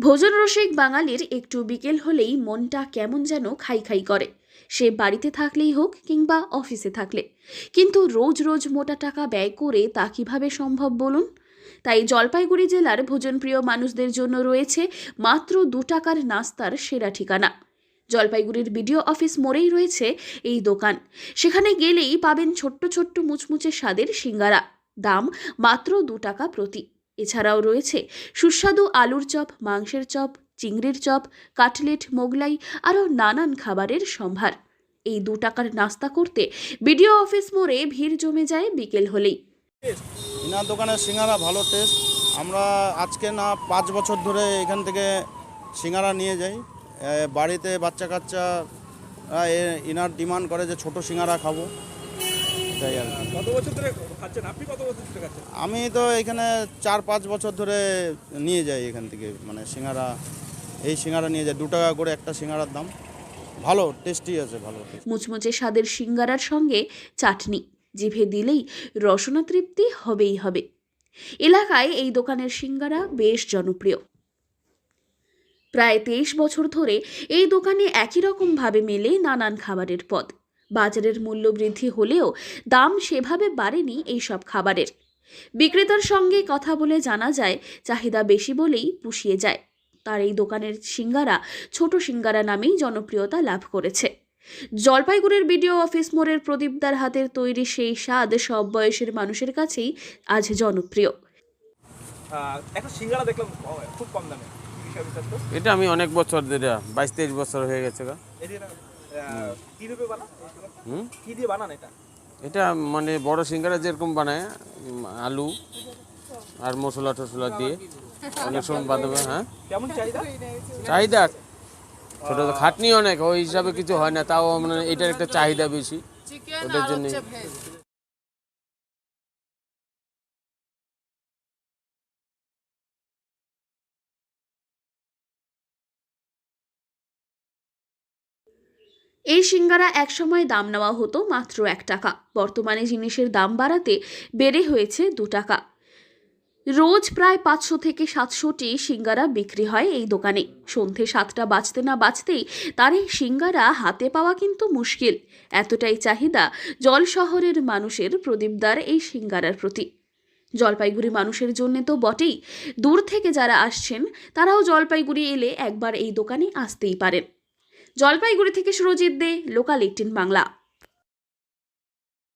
ভোজন রসিক বাঙালির একটু বিকেল হলেই মনটা কেমন যেন খাই খাই করে। সে বাড়িতে থাকলেই হোক কিংবা অফিসে থাকলে, কিন্তু রোজ রোজ মোটা টাকা ব্যয় করে তা কিভাবে সম্ভব বলুন। তাই জলপাইগুড়ি জেলার ভোজনপ্রিয় মানুষদের জন্য রয়েছে মাত্র 2 টাকার নাস্তার সেরা ঠিকানা। জলপাইগুড়ির বিডিও অফিস মোড়েই রয়েছে এই দোকান। সেখানে গেলেই পাবেন ছোট্ট ছোট্ট মুচমুচে স্বাদের সিঙ্গারা, দাম মাত্র 2 টাকা প্রতি। এছাড়াও রয়েছে সুস্বাদু আলুর চপ, মাংসের চপ, চিংড়ির চপ, কাটলেট, মোগলাই আরও নানান খাবারের সম্ভার। এই 2 টাকার নাস্তা করতে বিডিও অফিস মোড়ে ভিড় জমে যায় বিকেল হলেই। ইনার দোকানের সিঙ্গারা ভালো টেস্ট। আমরা আজকে না 5 বছর ধরে এখান থেকে সিঙ্গারা নিয়ে যাই। বাড়িতে বাচ্চা কাচ্চা ইনার ডিমান্ড করে যে ছোট সিঙ্গারা খাবো, তাই আর কি। কত বছর ধরে খাচ্ছেন আপনি? কত বছর ধরে খাচ্ছেন? আমি তো এখানে 4-5 বছর ধরে নিয়ে যাই এখান থেকে, মানে সিঙ্গারা, এই সিঙ্গারা নিয়ে যাই। 2 টাকা করে একটা সিঙ্গারার দাম। ভালো টেস্টি আছে, ভালো টেস্ট। মুচমুচে স্বাদের সিঙ্গারার সঙ্গে চাটনি জিভে দিলেই রসনা তৃপ্তি হবেই হবে। এলাকায় এই দোকানের সিঙ্গারা বেশ জনপ্রিয়। প্রায় 23 বছর ধরে এই দোকানে একই রকমভাবে মেলে নানান খাবারের পদ। বাজারের মূল্য বৃদ্ধি হলেও দাম সেভাবে বাড়েনি এই সব খাবারের। বিক্রেতার সঙ্গে কথা বলে জানা যায়, চাহিদা বেশি বলেই পুষিয়ে যায়। তার এই দোকানের সিঙ্গারা ছোট সিঙ্গারা নামেই জনপ্রিয়তা লাভ করেছে। জলপাইগুড়ির বিডিও অফিস মোড়ের প্রদীপদার হাতের তৈরি সেই স্বাদ সব বয়সের মানুষের কাছেই আজ জনপ্রিয়। একটা সিঙ্গারা দেখলাম খুব কম দামে, কি বিষয় বিস্তারিত? এটা আমি অনেক বছর ধরে 22-23 বছর হয়ে গেছে গা। কি রূপে বানান? কি দিয়ে বানান এটা? এটা মানে বড় সিঙ্গারা যেরকম বানায়, আলু আর মশলা টশলা দিয়ে অনেক সময় বানাবে। হ্যাঁ, কেমন চাহিদা? চাহিদা ছোট তো খাটনি অনেক, ওই হিসাবে কিছু হয় না, তাও মানে এটার একটা চাহিদা বেশি, ওটার জন্য। এই সিঙ্গারা একসময় দাম নেওয়া হতো মাত্র 1 টাকা। বর্তমানে জিনিসের দাম বাড়াতে বেড়ে হয়েছে 2 টাকা। রোজ প্রায় 500 থেকে 700টি সিঙ্গারা বিক্রি হয় এই দোকানে। সন্ধে 7টা বাজতে না বাজতেই তার এই সিঙ্গারা হাতে পাওয়া কিন্তু মুশকিল। এতটাই চাহিদা জল শহরের মানুষের প্রদীপদার এই সিঙ্গারার প্রতি। জলপাইগুড়ি মানুষের জন্য তো বটেই, দূর থেকে যারা আসছেন তারাও জলপাইগুড়ি এলে একবার এই দোকানে আসতেই পারেন। জলপাইগুড়ি থেকে সুরজিৎ দে, লোকাল 18 বাংলা।